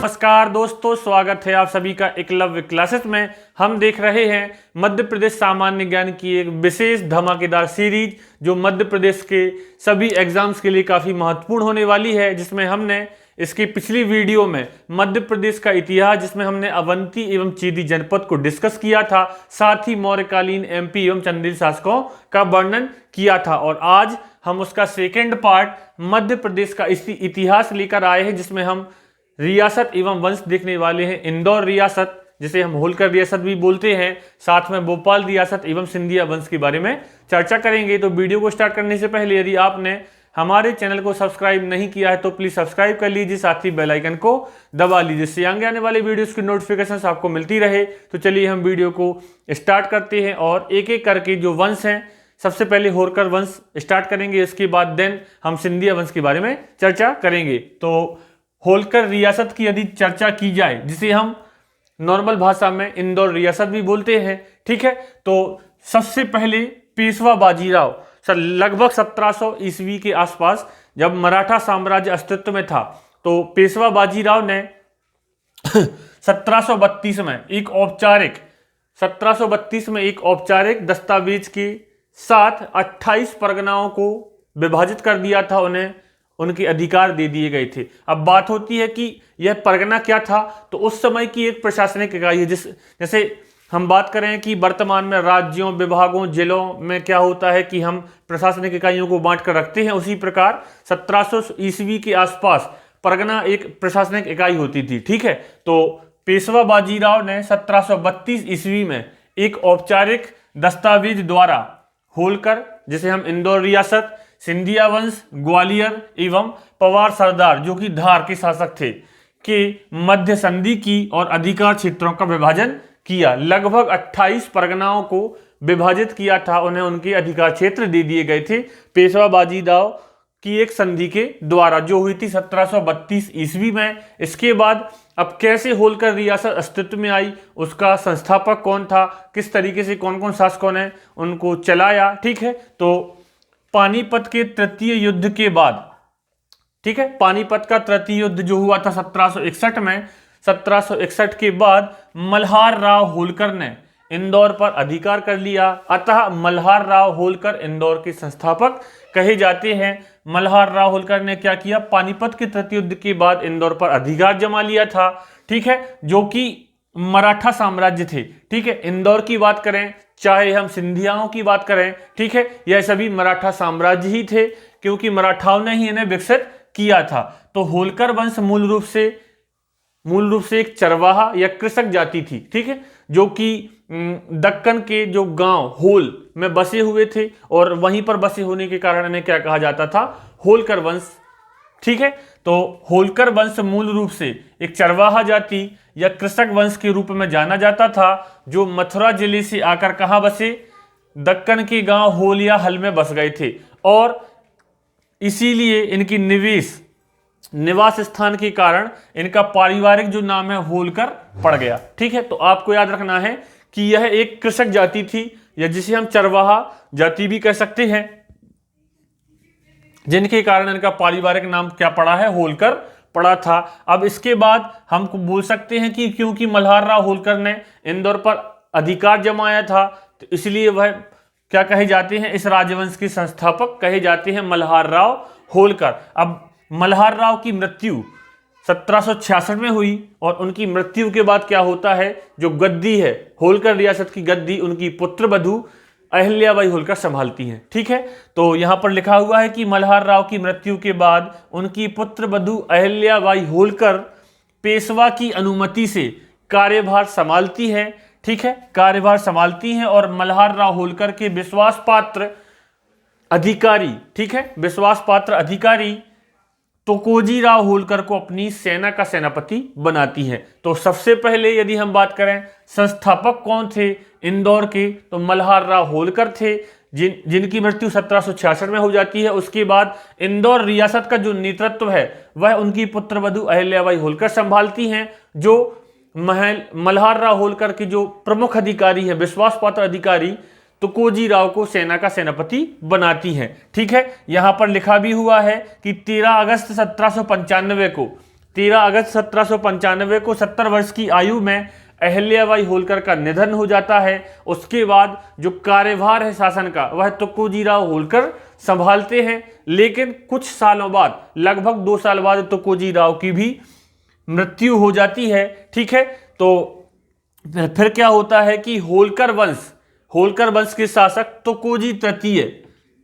नमस्कार दोस्तों, स्वागत है आप सभी का एकलव्य क्लासेस में। हम देख रहे हैं मध्य प्रदेश सामान्य ज्ञान की एक विशेष धमाकेदार सीरीज जो मध्य प्रदेश के सभी एग्जाम्स के लिए काफ़ी महत्वपूर्ण होने वाली है, जिसमें हमने इसकी पिछली वीडियो में मध्य प्रदेश का इतिहास, जिसमें हमने अवंती एवं चीदी जनपद को डिस्कस किया था, साथ ही मौर्यकालीन एमपी एवं चंदेल शासकों का वर्णन किया था। और आज हम उसका सेकेंड पार्ट मध्य प्रदेश का इतिहास लेकर आए हैं, जिसमें हम रियासत एवं वंश देखने वाले हैं। इंदौर रियासत, जिसे हम होलकर रियासत भी बोलते हैं, साथ में भोपाल रियासत एवं सिंधिया वंश के बारे में चर्चा करेंगे। तो वीडियो को स्टार्ट करने से पहले यदि आपने हमारे चैनल को सब्सक्राइब नहीं किया है तो प्लीज सब्सक्राइब कर लीजिए, साथ ही बेल आइकन को दबा लीजिए, जिससे आगे आने वाले वीडियोस की नोटिफिकेशन आपको मिलती रहे। तो चलिए हम वीडियो को स्टार्ट करते हैं और एक एक करके जो वंश हैं, सबसे पहले होलकर वंश स्टार्ट करेंगे, इसके बाद देन हम सिंधिया वंश के बारे में चर्चा करेंगे। तो होलकर रियासत की यदि चर्चा की जाए, जिसे हम नॉर्मल भाषा में इंदौर रियासत भी बोलते हैं, ठीक है। तो सबसे पहले पेशवा बाजीराव सर लगभग 1700 ईस्वी के आसपास, जब मराठा साम्राज्य अस्तित्व में था, तो पेशवा बाजीराव ने 1732 में एक औपचारिक दस्तावेज के साथ 28 परगनाओं को विभाजित कर दिया था, उन्हें उनके अधिकार दे दिए गए थे। अब बात होती है कि यह परगना क्या था, तो उस समय की एक प्रशासनिक इकाई है। जैसे हम बात करें कि वर्तमान में राज्यों, विभागों, जिलों में क्या होता है कि हम प्रशासनिक इकाइयों को बांट कर रखते हैं, उसी प्रकार 1700 ईस्वी के आसपास परगना एक प्रशासनिक इकाई होती थी, ठीक है। तो पेशवा बाजीराव ने 1732 ईस्वी में एक औपचारिक दस्तावेज द्वारा होलकर, जिसे हम इंदौर रियासत, सिंधिया वंश, ग्वालियर एवं पवार सरदार, जो कि धार के शासक थे, के मध्य संधि की और अधिकार क्षेत्रों का विभाजन किया। लगभग 28 परगनाओं को विभाजित किया था, उन्हें उनके अधिकार क्षेत्र दे दिए गए थे पेशवा बाजीराव की एक संधि के द्वारा, जो हुई थी 1732 ईस्वी में। इसके बाद अब कैसे होलकर रियासत अस्तित्व में आई, उसका संस्थापक कौन था, किस तरीके से कौन कौन शासकों ने उनको चलाया, ठीक है। तो पानीपत के तृतीय युद्ध के बाद, ठीक है, पानीपत का तृतीय युद्ध जो हुआ था 1761 में, 1761 के बाद मल्हार राव होलकर ने इंदौर पर अधिकार कर लिया। अतः मल्हार राव होलकर इंदौर के संस्थापक कहे जाते हैं। मल्हार राव होलकर ने क्या किया, पानीपत के तृतीय युद्ध के बाद इंदौर पर अधिकार जमा लिया था, ठीक है, जो कि मराठा साम्राज्य थे, ठीक है। इंदौर की बात करें, चाहे हम सिंधियाओं की बात करें, ठीक है, यह सभी मराठा साम्राज्य ही थे, क्योंकि मराठाओं ने ही इन्हें विकसित किया था। तो होलकर वंश मूल रूप से एक चरवाहा या कृषक जाति थी, ठीक है, जो कि दक्कन के जो गांव होल में बसे हुए थे, और वहीं पर बसे होने के कारण इन्हें क्या कहा जाता था, होलकर वंश, ठीक है। तो होलकर वंश मूल रूप से एक चरवाहा जाति या कृषक वंश के रूप में जाना जाता था, जो मथुरा जिले से आकर कहां बसे, दक्कन के गांव होल या हल में बस गए थे, और इसीलिए इनकी निवास स्थान के कारण इनका पारिवारिक जो नाम है होलकर पड़ गया, ठीक है। तो आपको याद रखना है कि यह एक कृषक जाति थी, या जिसे हम चरवाहा जाति भी कह सकते हैं, जिनके कारण इनका पारिवारिक नाम क्या पड़ा है, होलकर पड़ा था। अब इसके बाद हम बोल सकते हैं कि क्योंकि मल्हार राव होलकर ने इंदौर पर अधिकार जमाया था, तो इसलिए वह क्या कहे जाते हैं, इस राजवंश के संस्थापक कहे जाते हैं मल्हार राव होलकर। अब मल्हार राव की मृत्यु 1766 में हुई, और उनकी मृत्यु के बाद क्या होता है, जो गद्दी है, होलकर रियासत की गद्दी उनकी पुत्र वधू अहिल्याबाई होलकर संभालती हैं, ठीक है। तो यहां पर लिखा हुआ है कि मल्हार राव की मृत्यु के बाद उनकी पुत्र वधू अहिल्याबाई होलकर पेशवा की अनुमति से कार्यभार संभालती है, ठीक है, कार्यभार संभालती हैं, और मल्हार राव होलकर के विश्वास पात्र अधिकारी, ठीक है, विश्वास पात्र अधिकारी तुकोजी राव होलकर को अपनी सेना का सेनापति बनाती हैं। तो सबसे पहले यदि हम बात करें संस्थापक कौन थे इंदौर के, तो मल्हार राव होलकर थे, जिनकी मृत्यु 1766 में हो जाती है। उसके बाद इंदौर रियासत का जो नेतृत्व है वह उनकी पुत्र वधू अहिल्याबाई होलकर संभालती हैं, जो मल्हार राव होलकर के जो प्रमुख अधिकारी है, विश्वास पात्र अधिकारी तुकोजी राव को सेना का सेनापति बनाती हैं, ठीक है। यहां पर लिखा भी हुआ है कि 13 अगस्त 1795 को 13 अगस्त 1795 को 70 वर्ष की आयु में अहिल्याबाई होलकर का निधन हो जाता है। उसके बाद जो कार्यभार है शासन का वह तुकोजी राव होलकर संभालते हैं, लेकिन कुछ सालों बाद, लगभग 2 साल बाद तुकोजी राव की भी मृत्यु हो जाती है। ठीक है, तो फिर क्या होता है कि होलकर वंश के शासक तुकोजी तृतीय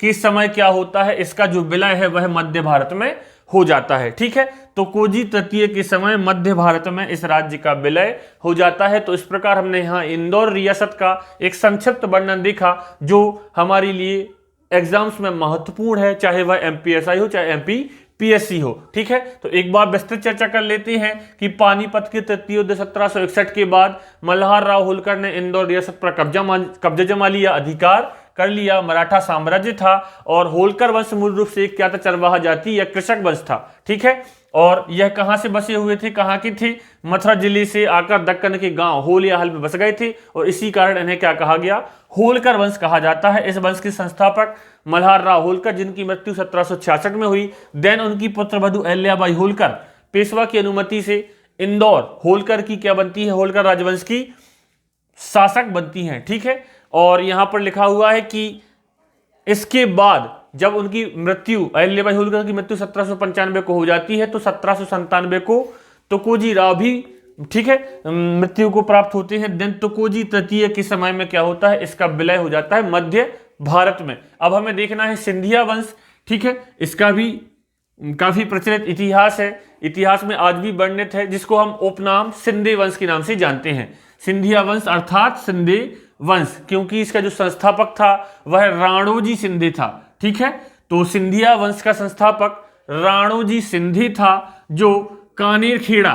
के समय क्या होता है, इसका जो विलय है वह मध्य भारत में हो जाता है। ठीक है, तो तुकोजी तृतीय के समय मध्य भारत में इस राज्य का विलय हो जाता है। तो इस प्रकार हमने यहाँ इंदौर रियासत का एक संक्षिप्त वर्णन देखा, जो हमारे लिए एग्जाम्स में महत्वपूर्ण है, चाहे वह एमपीएसआई हो चाहे एमपीपीएससी हो। ठीक है, तो एक बार विस्तृत चर्चा कर लेते हैं कि पानीपत के तृतीय युद्ध 1761 के बाद मल्हार राव होलकर ने इंदौर रियासत पर कब्जा जमा लिया, अधिकार कर लिया, मराठा साम्राज्य था। और होलकर वंश मूल रूप से क्या था, चरवाहा जाति या कृषक वंश था। ठीक है, और यह कहां से बसे हुए थे, कहां के थे, मथुरा जिले से आकर दक्कन के गांव होल या हल में बस गए थे, और इसी कारण इन्हें क्या कहा गया, होलकर वंश कहा जाता है। इस वंश के संस्थापक मल्हार राव होलकर, जिनकी मृत्यु 1766 में हुई। देन उनकी पुत्रवधु अहिल्याबाई होलकर पेशवा की अनुमति से इंदौर होलकर की क्या बनती है, होलकर राजवंश की शासक बनती हैं। ठीक है, और यहां पर लिखा हुआ है कि इसके बाद जब उनकी मृत्यु, अहिल्याबाई होलकर की मृत्यु 1795 को हो जाती है, तो 1797 को तुकोजी राव भी, ठीक है, मृत्यु को प्राप्त होते हैं। देन तुकोजी तृतीय के समय में क्या होता है, इसका विलय हो जाता है मध्य भारत में। अब हमें देखना है सिंधिया वंश। ठीक है, इसका भी काफी प्रचलित इतिहास है, इतिहास में आज भी वर्णित है, जिसको हम उपनाम सिंधे वंश के नाम से जानते हैं। सिंधिया वंश अर्थात सिंधे वंश, क्योंकि इसका जो संस्थापक था वह राणोजी सिंधे था। ठीक है, तो सिंधिया वंश का संस्थापक राणोजी सिंधे था, जो कानेरखेड़ा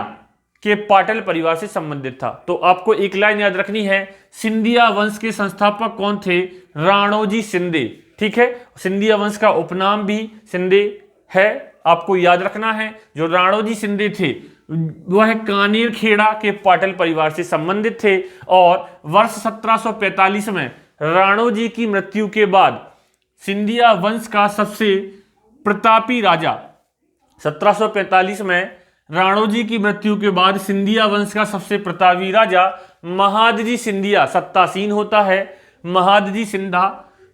के पाटल परिवार से संबंधित था। तो आपको एक लाइन याद रखनी है, सिंधिया वंश के संस्थापक कौन थे, राणोजी सिंधे। ठीक है, सिंधिया वंश का उपनाम भी सिंधे है, आपको याद रखना है। जो राणोजी सिंधे थे वह कानेरखेड़ा के पाटल परिवार से संबंधित थे, और वर्ष 1745 में राणोजी की मृत्यु के बाद सिंधिया वंश का सबसे प्रतापी राजा, 1745 में राणोजी की मृत्यु के बाद सिंधिया वंश का सबसे प्रतापी राजा महादजी सिंधिया सत्तासीन होता है। महादजी सिंधा,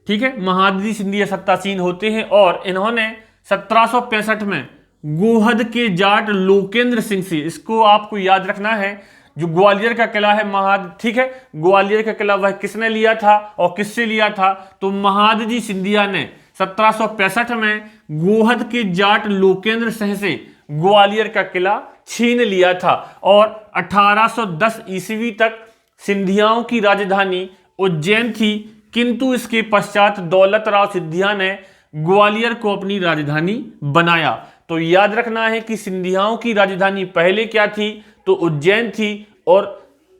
ठीक है, महादजी सिंधिया सत्तासीन होते हैं, और इन्होंने 1765 में गोहद के जाट लोकेंद्र सिंह से, इसको आपको याद रखना है, जो ग्वालियर का किला है महाद, ठीक है, ग्वालियर का किला वह किसने लिया था और किससे लिया था, तो महादजी सिंधिया ने 1765 में गोहद के जाट लोकेंद्र सिंह से ग्वालियर का किला छीन लिया था। और 1810 ईस्वी तक सिंधियाओं की राजधानी उज्जैन थी, किंतु इसके पश्चात दौलत राव सिंधिया ने ग्वालियर को अपनी राजधानी बनाया। तो याद रखना है कि सिंधियाओं की राजधानी पहले क्या थी, तो उज्जैन थी, और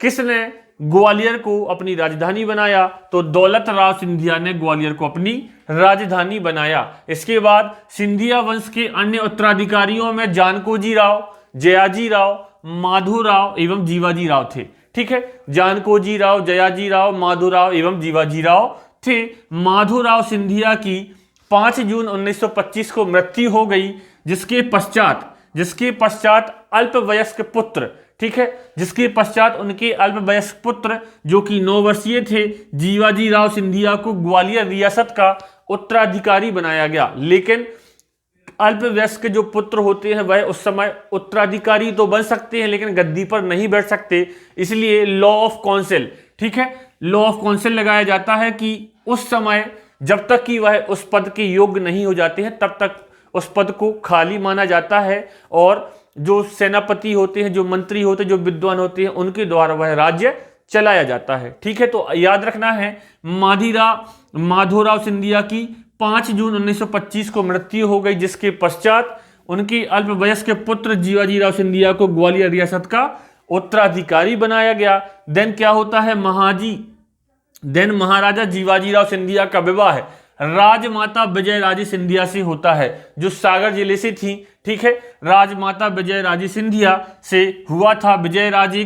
किसने ग्वालियर को अपनी राजधानी बनाया, तो दौलत राव सिंधिया ने ग्वालियर को अपनी राजधानी बनाया। इसके बाद सिंधिया वंश के अन्य उत्तराधिकारियों में जानकोजी राव, जयाजी राव, माधोराव एवं जीवाजी राव थे। ठीक है, जानकोजी राव, जयाजी राव, माधोराव एवं जीवाजी राव थे। माधोराव सिंधिया की 5 जून 1925 को मृत्यु हो गई, जिसके पश्चात अल्पवयस्क पुत्र, ठीक है, जिसके पश्चात उनके अल्पवयस्क पुत्र जो कि 9 वर्षीय थे, जीवाजी राव सिंधिया को ग्वालियर रियासत का उत्तराधिकारी बनाया गया। लेकिन अल्पवयस्क जो पुत्र होते हैं वह उस समय उत्तराधिकारी तो बन सकते हैं, लेकिन गद्दी पर नहीं बैठ सकते, इसलिए लॉ ऑफ काउंसिल, ठीक है, लॉ ऑफ काउंसिल लगाया जाता है कि उस समय जब तक कि वह उस पद के योग्य नहीं हो जाते हैं तब तक उस पद को खाली माना जाता है, और जो सेनापति होते हैं, जो मंत्री होते हैं, जो विद्वान होते हैं, उनके द्वारा वह राज्य चलाया जाता है। ठीक है, तो याद रखना है, माधोराव सिंधिया की 5 जून 1925 को मृत्यु हो गई, जिसके पश्चात उनके अल्पवयस्क पुत्र जीवाजी राव सिंधिया को ग्वालियर रियासत का उत्तराधिकारी बनाया गया। देन क्या होता है, महाराजा जीवाजी राव सिंधिया का विवाह राजमाता विजय राजे सिंधिया से होता है, जो सागर जिले से थी। ठीक है, राजमाता विजय राजे सिंधिया से हुआ था। विजय राजे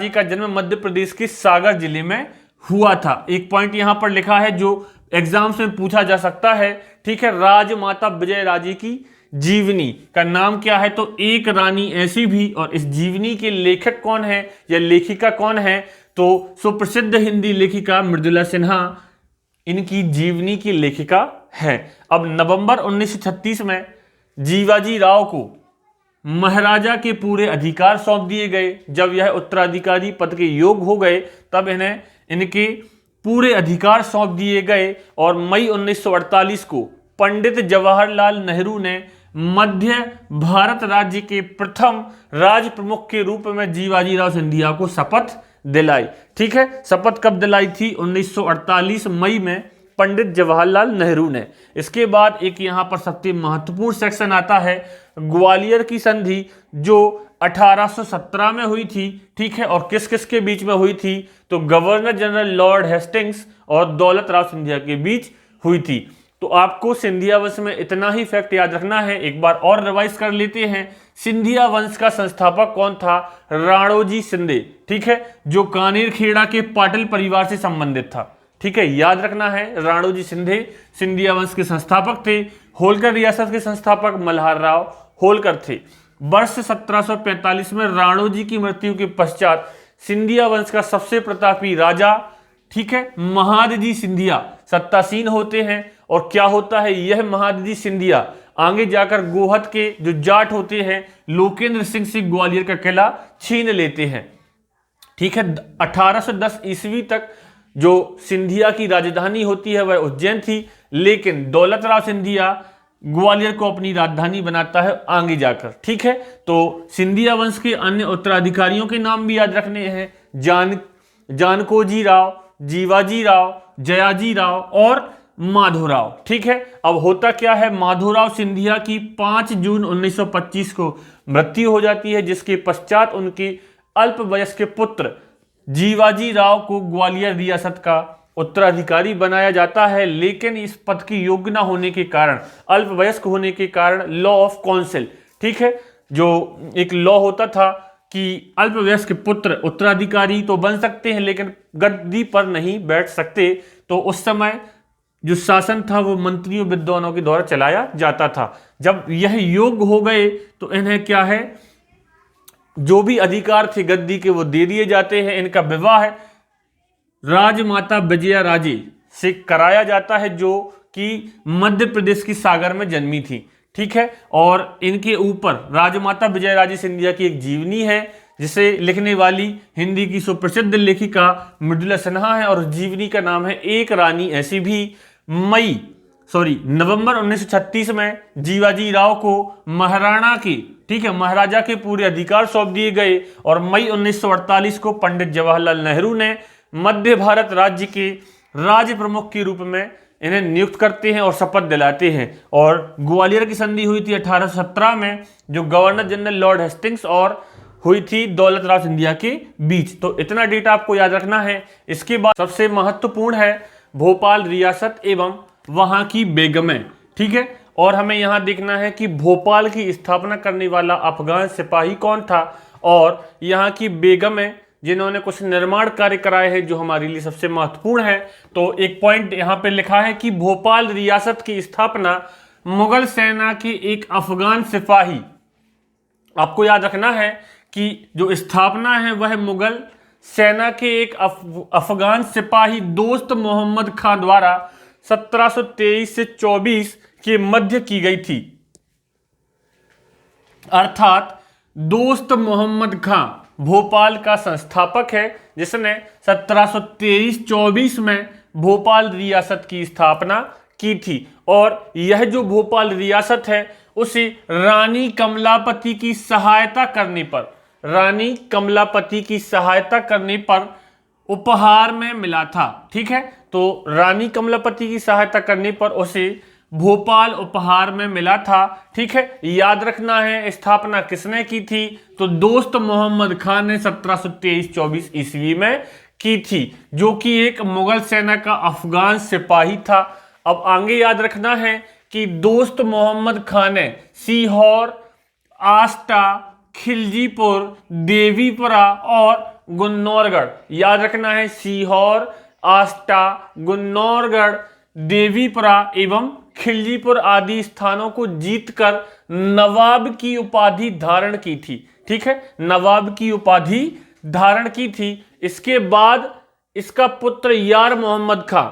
का जन्म मध्य प्रदेश के सागर जिले में हुआ था। एक पॉइंट यहां पर लिखा है, जो एग्जाम्स में पूछा जा सकता है। ठीक है, राजमाता विजयराजे की जीवनी का नाम क्या है? तो एक रानी ऐसी भी। और इस जीवनी के लेखक कौन है या लेखिका कौन है? तो सुप्रसिद्ध हिंदी लेखिका मृदुला सिन्हा इनकी जीवनी की लेखिका है। अब नवंबर 1936 में जीवाजी राव को महाराजा के पूरे अधिकार सौंप दिए गए। जब यह उत्तराधिकारी पद के योग्य हो गए तब इन्हें इनके पूरे अधिकार सौंप दिए गए। और मई 1948 को पंडित जवाहरलाल नेहरू ने मध्य भारत राज्य के प्रथम राज प्रमुख के रूप में जीवाजी राव सिंधिया को शपथ दिलाई। ठीक है, शपथ कब दिलाई थी? 1948 मई में पंडित जवाहरलाल नेहरू ने। इसके बाद एक यहां पर सबसे महत्वपूर्ण सेक्शन आता है ग्वालियर की संधि, जो 1817 में हुई थी। ठीक है, और किस किस के बीच में हुई थी? तो गवर्नर जनरल लॉर्ड हेस्टिंग्स और दौलत राव सिंधिया के बीच हुई थी। तो आपको सिंधिया वंश में इतना ही फैक्ट याद रखना है। एक बार और रिवाइज कर लेते हैं। सिंधिया वंश का संस्थापक कौन था? राणोजी शिंदे। ठीक है, जो कानेर खेड़ा के पाटिल परिवार से संबंधित था। ठीक है, याद रखना है, राणोजी शिंदे सिंधिया वंश के संस्थापक थे। होलकर रियासत के संस्थापक मल्हार राव होलकर थे। वर्ष 1745 में राणोजी की मृत्यु के पश्चात सिंधिया वंश का सबसे प्रतापी राजा, ठीक है, महादजी सिंधिया सत्तासीन होते हैं। और क्या होता है? यह महादजी सिंधिया आगे जाकर गोहद के जो जाट होते हैं लोकेंद्र सिंह से ग्वालियर का किला छीन लेते हैं। ठीक है, 1810 ईस्वी तक जो सिंधिया की राजधानी होती है वह उज्जैन थी, लेकिन दौलत राव सिंधिया ग्वालियर को अपनी राजधानी बनाता है आगे जाकर। ठीक है, तो सिंधिया वंश के अन्य उत्तराधिकारियों के नाम भी याद रखने हैं। जानकोजी राव, जीवाजी राव, जयाजी राव और माधोराव। ठीक है, अब होता क्या है? माधोराव सिंधिया की 5 जून 1925 को मृत्यु हो जाती है, जिसके पश्चात उनके अल्पवयस्क पुत्र जीवाजी राव को ग्वालियर रियासत का उत्तराधिकारी बनाया जाता है। लेकिन इस पद की योग्य न होने के कारण, अल्पवयस्क होने के कारण लॉ ऑफ काउंसिल, ठीक है, जो एक लॉ होता था कि अल्पवयस्क पुत्र उत्तराधिकारी तो बन सकते हैं लेकिन गद्दी पर नहीं बैठ सकते। तो उस समय जो शासन था वो मंत्रियों विद्वानों के द्वारा चलाया जाता था। जब यह योग्य हो गए तो इन्हें क्या है, जो भी अधिकार थे गद्दी के वो दे दिए जाते हैं। इनका विवाह राजमाता विजया राजे से कराया जाता है, जो कि मध्य प्रदेश की सागर में जन्मी थी। ठीक है, और इनके ऊपर राजमाता विजया राजे सिंधिया की एक जीवनी है, जिसे लिखने वाली हिंदी की सुप्रसिद्ध लेखिका मृदुला सिन्हा है, और जीवनी का नाम है एक रानी ऐसी भी। नवंबर 1936 में जीवाजी राव को महाराणा की, ठीक है, महाराजा के पूरे अधिकार सौंप दिए गए। और मई 1948 को पंडित जवाहरलाल नेहरू ने मध्य भारत राज्य के राज्य प्रमुख के रूप में इन्हें नियुक्त करते हैं और शपथ दिलाते हैं। और ग्वालियर की संधि हुई थी 1817 में, जो गवर्नर जनरल लॉर्ड हेस्टिंग्स और हुई थी दौलत राव सिंधिया के बीच। तो इतना डेटा आपको याद रखना है। इसके बाद सबसे महत्वपूर्ण है भोपाल रियासत एवं वहां की बेगमें। ठीक है, और हमें यहां देखना है कि भोपाल की स्थापना करने वाला अफगान सिपाही कौन था, और यहां की बेगमें जिन्होंने कुछ निर्माण कार्य कराए हैं जो हमारे लिए सबसे महत्वपूर्ण है। तो एक पॉइंट यहां पे लिखा है कि भोपाल रियासत की स्थापना मुगल सेना के एक अफगान सिपाही, आपको याद रखना है कि जो स्थापना है वह मुगल सेना के एक अफगान सिपाही दोस्त मोहम्मद खां द्वारा 1723 से 24 के मध्य की गई थी। अर्थात दोस्त मोहम्मद खां भोपाल का संस्थापक है, जिसने 1723-24 में भोपाल रियासत की स्थापना की थी। और यह जो भोपाल रियासत है उसे रानी कमलापति की सहायता करने पर उपहार में मिला था। ठीक है, तो रानी कमलापति की सहायता करने पर उसे भोपाल उपहार में मिला था। ठीक है, याद रखना है स्थापना किसने की थी, तो दोस्त मोहम्मद खान ने 1723-24 ईस्वी में की थी, जो कि एक मुगल सेना का अफगान सिपाही था। अब आगे याद रखना है कि दोस्त मोहम्मद खान ने सीहोर, आस्टा, खिलजीपुर, देवीपुरा और गुन्नौरगढ़, याद रखना है सीहोर, आस्टा, गुन्नौरगढ़, देवीपुरा एवं खिलजीपुर आदि स्थानों को जीतकर नवाब की उपाधि धारण की थी। ठीक है, नवाब की उपाधि धारण की थी। इसके बाद इसका पुत्र यार मोहम्मद खां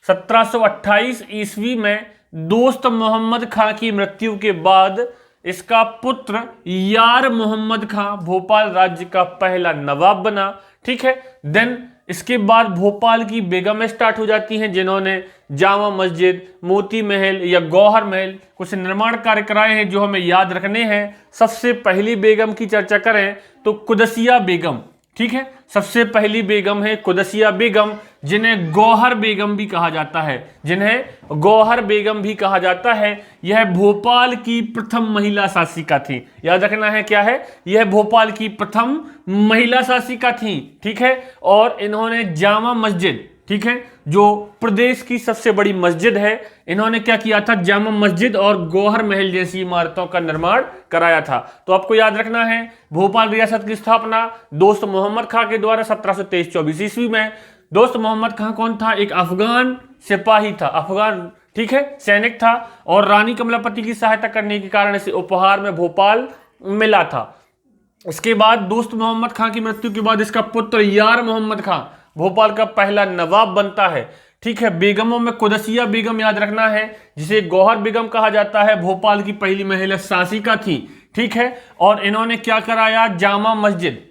1728 ईस्वी में दोस्त मोहम्मद खां की मृत्यु के बाद इसका पुत्र यार मोहम्मद खां भोपाल राज्य का पहला नवाब बना। ठीक है, देन इसके बाद भोपाल की बेगम स्टार्ट हो जाती हैं, जिन्होंने जामा मस्जिद, मोती महल या गौहर महल कुछ निर्माण कार्य कराए हैं जो हमें याद रखने हैं। सबसे पहली बेगम की चर्चा करें तो कुदसिया बेगम। ठीक है, सबसे पहली बेगम है कुदसिया बेगम, जिन्हें गौहर बेगम भी कहा जाता है, जिन्हें गौहर बेगम भी कहा जाता है। यह भोपाल की प्रथम महिला शासिका थी। याद रखना है क्या है, यह भोपाल की प्रथम महिला शासिका थी। ठीक है, और इन्होंने जामा मस्जिद, ठीक है, जो प्रदेश की सबसे बड़ी मस्जिद है, इन्होंने क्या किया था, जामा मस्जिद और गौहर महल जैसी इमारतों का निर्माण कराया था। तो आपको याद रखना है भोपाल रियासत की स्थापना दोस्त मोहम्मद खां के द्वारा 1723-24 ईस्वी में। दोस्त मोहम्मद खां कौन था, एक अफगान सिपाही था, अफगान, ठीक है, सैनिक था, और रानी कमलापति की सहायता करने के कारण इसे उपहार में भोपाल मिला था। इसके बाद दोस्त मोहम्मद खां की मृत्यु के बाद इसका पुत्र यार मोहम्मद खां भोपाल का पहला नवाब बनता है। ठीक है, बेगमों में कुदसिया बेगम याद रखना है, जिसे गौहर बेगम कहा जाता है, भोपाल की पहली महिला शासिका थी। ठीक है, और इन्होंने क्या कराया, जामा मस्जिद,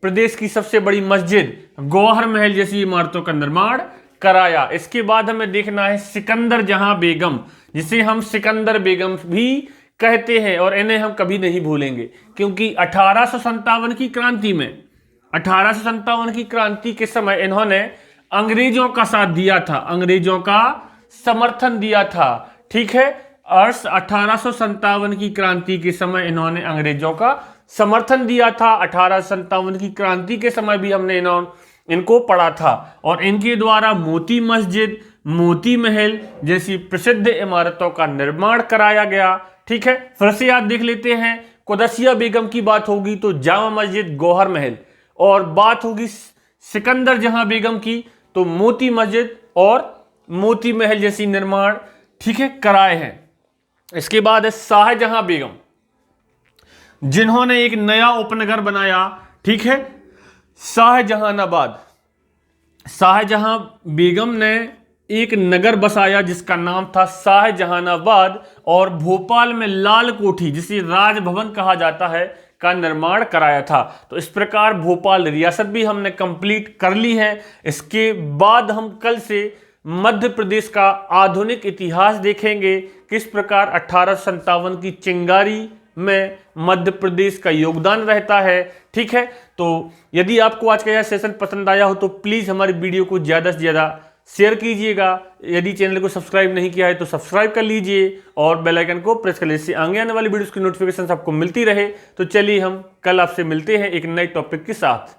प्रदेश की सबसे बड़ी मस्जिद, गौहर महल जैसी इमारतों का निर्माण कराया। इसके बाद हमें देखना है सिकंदर जहां बेगम, जिसे हम सिकंदर बेगम भी कहते हैं, और इन्हें हम कभी नहीं भूलेंगे क्योंकि 1857 की क्रांति में, 1857 की क्रांति के समय इन्होंने अंग्रेजों का साथ दिया था, अंग्रेजों का समर्थन दिया था। ठीक है, 1857 की क्रांति के समय इन्होंने अंग्रेजों का समर्थन दिया था। 1857 की क्रांति के समय भी हमने इनको पढ़ा था, और इनके द्वारा मोती मस्जिद, मोती महल जैसी प्रसिद्ध इमारतों का निर्माण कराया गया। ठीक है, फिर से याद देख लेते हैं, कुदसिया बेगम की बात होगी तो जामा मस्जिद, गौहर महल, और बात होगी सिकंदर जहां बेगम की तो मोती मस्जिद और मोती महल जैसी निर्माण, ठीक है, कराए हैं। इसके बाद है शाहजहां बेगम, जिन्होंने एक नया उपनगर बनाया। ठीक है, शाहजहानाबाद। शाहजहां बेगम ने एक नगर बसाया जिसका नाम था शाहजहानाबाद, और भोपाल में लाल कोठी, जिसे राजभवन कहा जाता है, का निर्माण कराया था। तो इस प्रकार भोपाल रियासत भी हमने कंप्लीट कर ली है। इसके बाद हम कल से मध्य प्रदेश का आधुनिक इतिहास देखेंगे, किस प्रकार 1857 की चिंगारी में मध्य प्रदेश का योगदान रहता है। ठीक है, तो यदि आपको आज का यह सेशन पसंद आया हो तो प्लीज़ हमारी वीडियो को ज़्यादा से ज़्यादा शेयर कीजिएगा। यदि चैनल को सब्सक्राइब नहीं किया है तो सब्सक्राइब कर लीजिए और बेल आइकन को प्रेस कर लीजिए, इससे आगे आने वाली वीडियोस की नोटिफिकेशन आपको मिलती रहे। तो चलिए हम कल आपसे मिलते हैं एक नए टॉपिक के साथ।